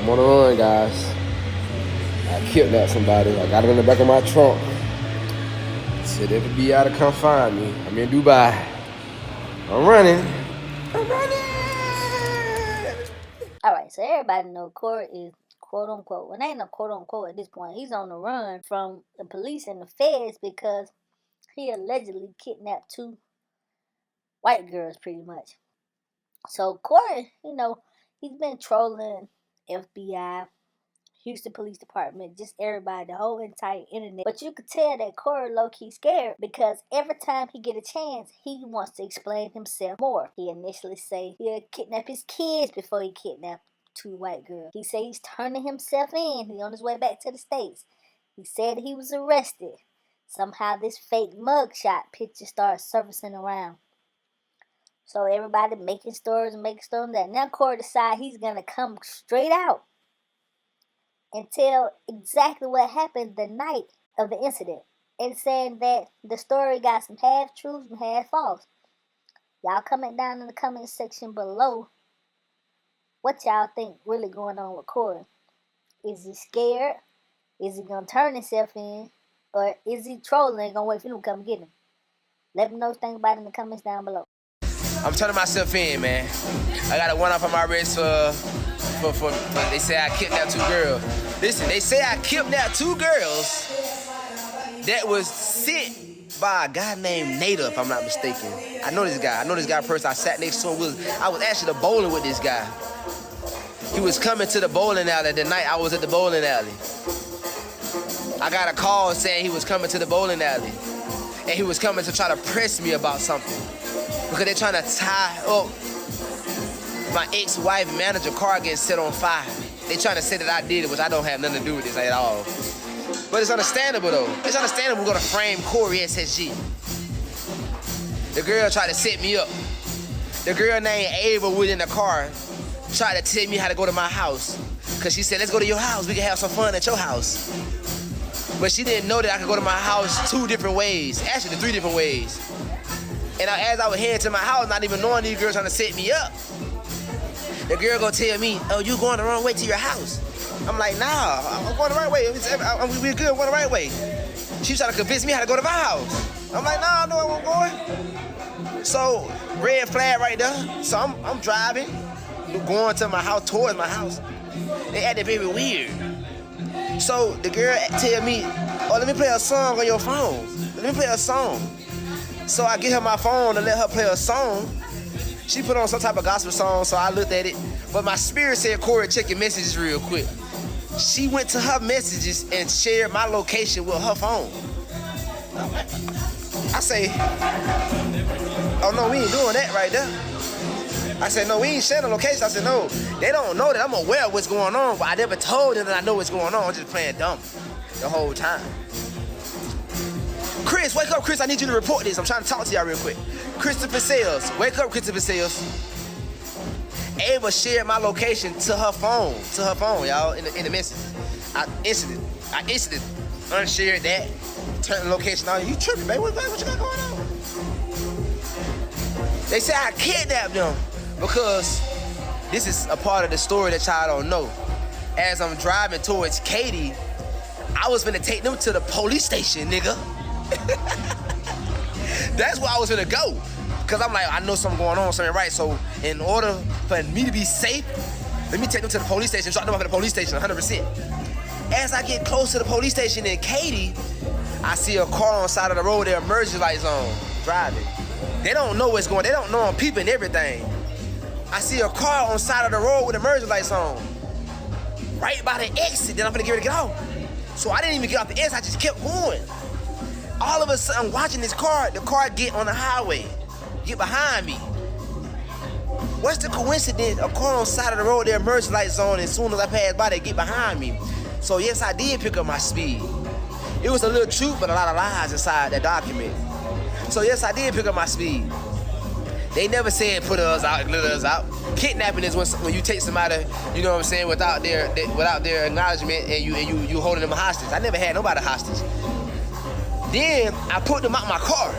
I'm on the run, guys. I kidnapped somebody. I got it in the back of my trunk. Said the FBI to come find me. I'm in Dubai. I'm running. I'm running. All right, so everybody know Cory is quote unquote. Well, ain't no quote unquote at this point. He's on the run from the police and the feds because he allegedly kidnapped 2 white girls, pretty much. So Cory, he's been trolling FBI, Houston Police Department, just everybody, the whole entire internet. But you could tell that Cory low-key scared because every time he get a chance, he wants to explain himself more. He initially say he'll kidnap his kids before he kidnap 2 white girls. He say he's turning himself in. He on his way back to the States. He said he was arrested. Somehow this fake mugshot picture starts surfacing around. So everybody making stories that. Now Cory decide he's gonna come straight out and tell exactly what happened the night of the incident, and saying that the story got some half truths and half false. Y'all comment down in the comment section below what y'all think really going on with Cory. Is he scared? Is he gonna turn himself in? Or is he trolling and gonna wait for him to come get him? Let me know what you think about it in the comments down below. I'm turning myself in, man. I got a one-off on my wrist for they say I kidnapped 2 girls. Listen, they say I kidnapped 2 girls that was sent by a guy named Nada, if I'm not mistaken. I know this guy first. I sat next to him. I was actually bowling with this guy. He was coming to the bowling alley the night I was at the bowling alley. I got a call saying he was coming to the bowling alley. And he was coming to try to press me about something. Because they're trying to tie up my ex-wife manager car getting set on fire. They trying to say that I did it, which I don't have nothing to do with this at all. But it's understandable though. It's understandable we're gonna frame Cory SSG. The girl tried to set me up. The girl named Ava was in the car, tried to tell me how to go to my house. Cause she said, let's go to your house, we can have some fun at your house. But she didn't know that I could go to my house 2 different ways, actually 3 different ways. And as I was heading to my house, not even knowing these girls trying to set me up, the girl gonna tell me, oh, you going the wrong way to your house. I'm like, nah, I'm going the right way. We're good, we're going the right way. She's trying to convince me how to go to my house. I'm like, nah, I know where I'm going. So, red flag right there. So I'm driving, going to my house, towards my house. They acted very weird. So the girl tell me, oh, let me play a song on your phone. Let me play a song. So I get her my phone and let her play a song. She put on some type of gospel song, so I looked at it. But my spirit said, Cory, check your messages real quick. She went to her messages and shared my location with her phone. I say, oh no, we ain't doing that right there. I said, no, we ain't sharing the location. I said, no, they don't know that I'm aware of what's going on, but I never told them that I know what's going on. I'm just playing dumb the whole time. Chris, wake up, Chris. I need you to report this. I'm trying to talk to y'all real quick. Christopher Sales. Wake up, Christopher Sales. Ava shared my location to her phone, y'all, in the message. I instantly unshared that, turned the location on. You tripping, baby? What you got going on? They say I kidnapped them because this is a part of the story that y'all don't know. As I'm driving towards Katy, I was finna take them to the police station, nigga. That's where I was gonna go. Cause I'm like, I know something going on, something right. So in order for me to be safe, let me take them to the police station, drop them off at the police station 100%. As I get close to the police station in Katy, I see a car on the side of the road, their emergency lights on, driving. They don't know what's going on. They don't know I'm peeping everything. I see a car on the side of the road with emergency lights on. Right by the exit, then I'm gonna get ready to get off. So I didn't even get off the exit, I just kept going. All of a sudden, I'm watching this car, the car get on the highway, get behind me. What's the coincidence? A car on the side of the road, their emergency lights on, and as soon as I pass by, they get behind me. So yes, I did pick up my speed. It was a little truth, but a lot of lies inside that document. So yes, I did pick up my speed. They never said put us out, let us out. Kidnapping is when you take somebody, you know what I'm saying, without their acknowledgement, and you holding them hostage. I never had nobody hostage. Then I put them out my car.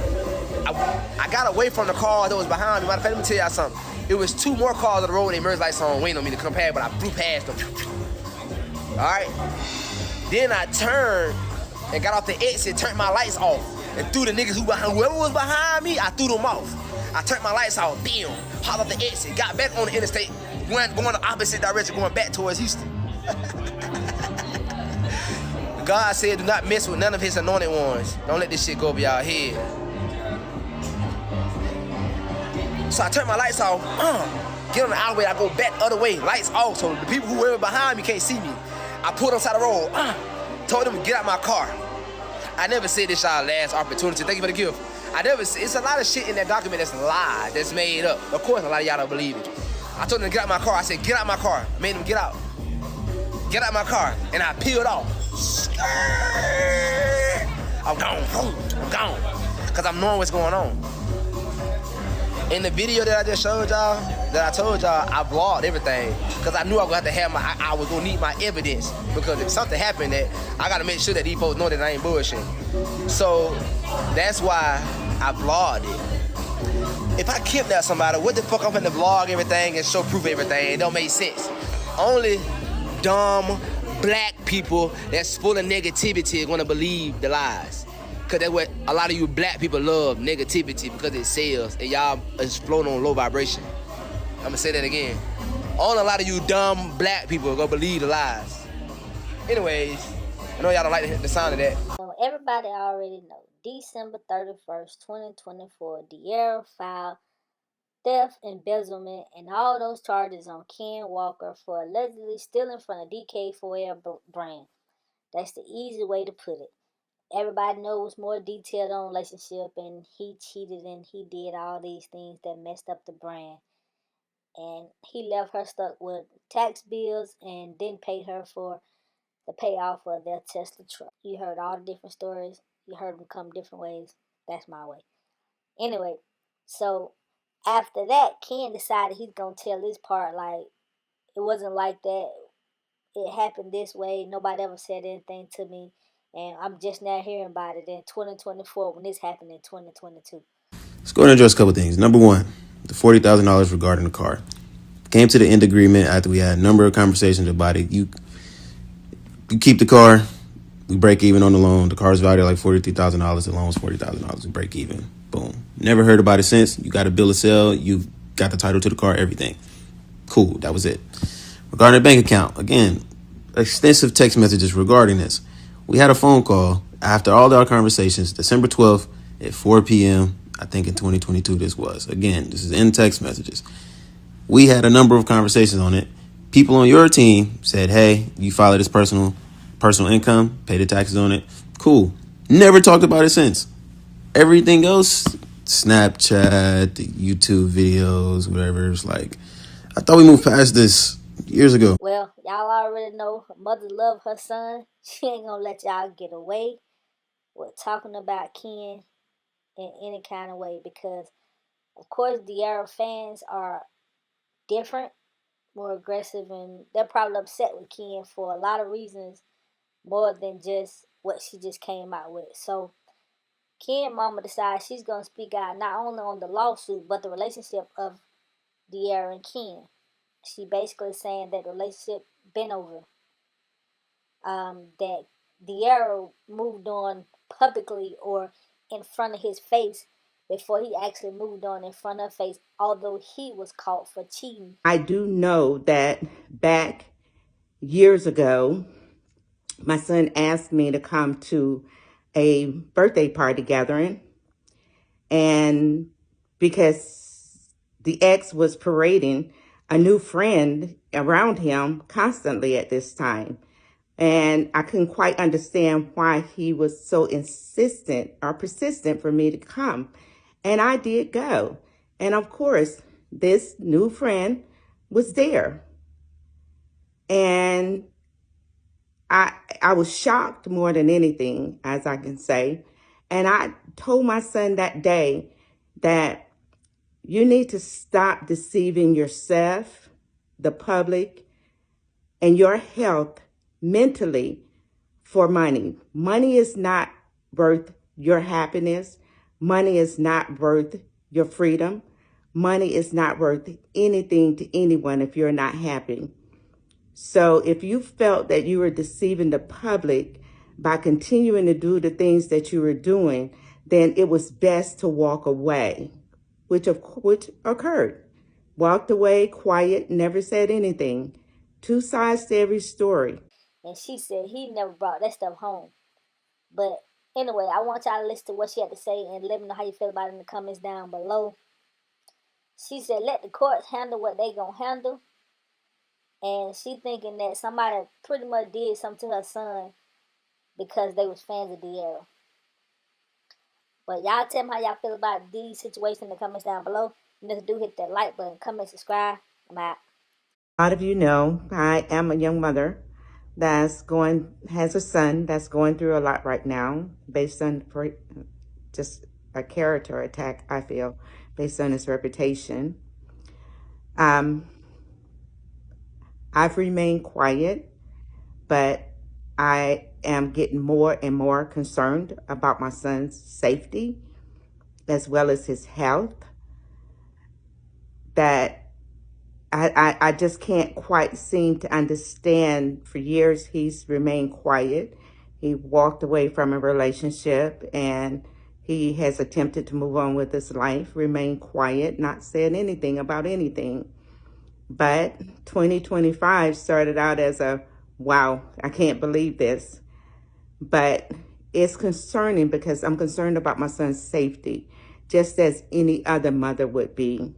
I got away from the car that was behind me. Matter of fact, let me tell y'all something. It was 2 more cars on the road with their emergency lights on waiting on me to come past, but I flew past them. All right? Then I turned and got off the exit, turned my lights off, and threw the niggas whoever was behind me, I threw them off. I turned my lights off, bam, hopped off the exit, got back on the interstate, going the opposite direction, going back towards Houston. God said, do not mess with none of his anointed ones. Don't let this shit go over y'all head. So I turned my lights off, get on the alleyway, I go back the other way, lights off, so the people who were behind me can't see me. I pulled on the side of the road, told them to get out my car. I never said this y'all last opportunity, thank you for the gift. It's a lot of shit in that document that's lies, that's made up. Of course, a lot of y'all don't believe it. I told them to get out my car, I said, get out my car. I made them get out. Get out my car, and I peeled off. I'm gone, because I'm knowing what's going on. In the video that I just showed y'all, that I told y'all, I vlogged everything because I knew I was going to have I was going to need my evidence, because if something happened, that I got to make sure that these folks know that I ain't bullshitting. So that's why I vlogged it. If I kidnap somebody, what the fuck I'm going to vlog everything and show proof of everything? It don't make sense. Only dumb black people that's full of negativity are going to believe the lies. Because that's what a lot of you black people love, negativity, because it sells, and y'all is floating on low vibration. I'm going to say that again. Only a lot of you dumb black people are going to believe the lies. Anyways, I know y'all don't like the sound of that. So everybody already know, December 31st, 2024, De'Ara filed theft, embezzlement, and all those charges on Ken Walker for allegedly stealing from the DK4L brand. That's the easy way to put it. Everybody knows more detailed on relationship, and he cheated and he did all these things that messed up the brand. And he left her stuck with tax bills and didn't pay her for the payoff of their Tesla truck. You heard all the different stories. You heard them come different ways. That's my way. Anyway, so after that, Ken decided he's going to tell his part like, it wasn't like that. It happened this way. Nobody ever said anything to me. And I'm just now hearing about it in 2024 when this happened in 2022. Let's go and address a couple things. Number one, the $40,000 regarding the car. Came to the end agreement after we had a number of conversations about it. You keep the car, we break even on the loan. The car's valued at like $43,000. The loan's $40,000. We break even. Boom. Never heard about it since. You got a bill of sale. You've got the title to the car, everything. Cool. That was it. Regarding the bank account, again, extensive text messages regarding this. We had a phone call after all our conversations, December 12th at 4 p.m., I think in 2022 this was. Again, this is in text messages. We had a number of conversations on it. People on your team said, hey, you follow this personal income, pay the taxes on it. Cool. Never talked about it since. Everything else, Snapchat, the YouTube videos, whatever. It's like, I thought we moved past this years ago. Well, y'all already know her mother love her son. She ain't gonna let y'all get away with talking about Ken in any kind of way, because of course De'Ara fans are different, more aggressive, and they're probably upset with Ken for a lot of reasons more than just what she just came out with. So Ken mama decides she's gonna speak out not only on the lawsuit but the relationship of De'Ara and Ken. She basically saying that the relationship been over. That De'Ara moved on publicly or in front of his face before he actually moved on in front of her face, although he was caught for cheating. I do know that back years ago, my son asked me to come to a birthday party gathering, and because the ex was parading a new friend around him constantly at this time. And I couldn't quite understand why he was so insistent or persistent for me to come. And I did go. And of course, this new friend was there. And I was shocked more than anything, as I can say. And I told my son that day that you need to stop deceiving yourself, the public, and your health mentally for money. Money is not worth your happiness. Money is not worth your freedom. Money is not worth anything to anyone if you're not happy. So if you felt that you were deceiving the public by continuing to do the things that you were doing, then it was best to walk away, which occurred. Walked away, quiet, never said anything. Two sides to every story. And she said he never brought that stuff home. But anyway, I want y'all to listen to what she had to say and let me know how you feel about it in the comments down below. She said let the courts handle what they gonna handle. And she thinking that somebody pretty much did something to her son because they was fans of De'Ara. But y'all tell me how y'all feel about these situations in the comments down below. And just do hit that like button, comment, subscribe. I'm out. A lot of you know I am a young mother has a son that's going through a lot right now based on just a character attack, I feel, based on his reputation. I've remained quiet, but I am getting more and more concerned about my son's safety as well as his health. That I just can't quite seem to understand. For years, he's remained quiet. He walked away from a relationship and he has attempted to move on with his life, remained quiet, not said anything about anything. But 2025 started out as a, wow, I can't believe this. But it's concerning because I'm concerned about my son's safety, just as any other mother would be.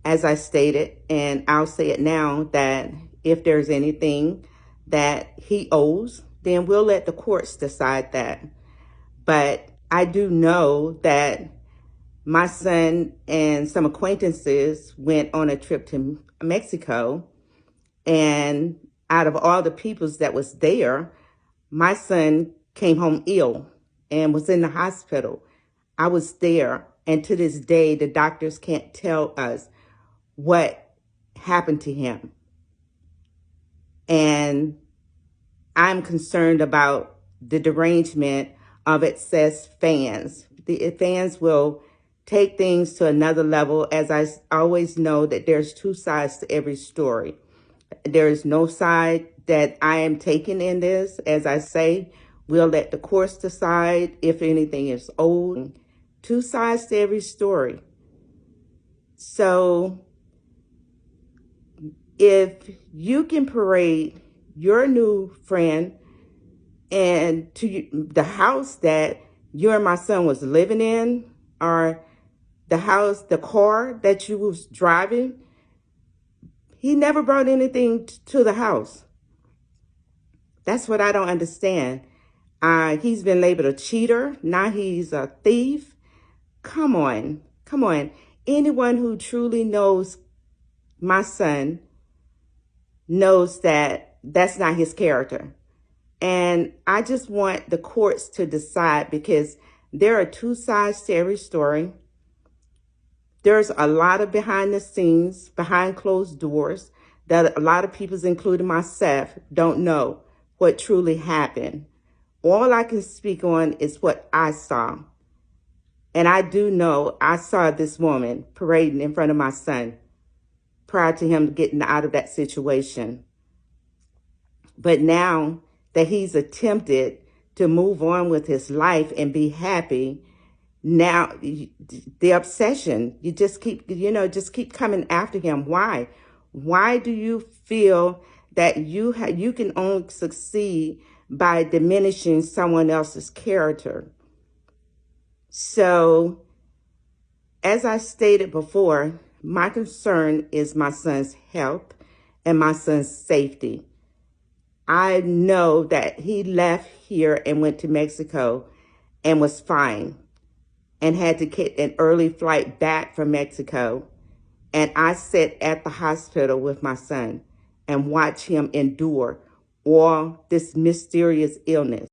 As I stated, and I'll say it now, that if there's anything that he owes, then we'll let the courts decide that. But I do know that my son and some acquaintances went on a trip to Mexico, and out of all the peoples that was there, my son came home ill and was in the hospital. I was there, and to this day, the doctors can't tell us what happened to him. And I'm concerned about the derangement of excess fans. The fans will take things to another level. As I always know that there's two sides to every story. There is no side that I am taking in this. As I say, we'll let the courts decide if anything is owed. Two sides to every story. So if you can parade your new friend and to the house that you and my son was living in, or the car that you was driving, he never brought anything to the house. That's what I don't understand. He's been labeled a cheater. Now he's a thief. Come on. Anyone who truly knows my son knows that that's not his character. And I just want the courts to decide, because there are two sides to every story. There's a lot of behind the scenes, behind closed doors, that a lot of people, including myself, don't know what truly happened. All I can speak on is what I saw. And I do know I saw this woman parading in front of my son prior to him getting out of that situation. But now that he's attempted to move on with his life and be happy, now the obsession, you just keep coming after him. Why? Why do you feel that you can only succeed by diminishing someone else's character? So, as I stated before, my concern is my son's health and my son's safety. I know that he left here and went to Mexico and was fine and had to get an early flight back from Mexico. And I sat at the hospital with my son and watched him endure all this mysterious illness.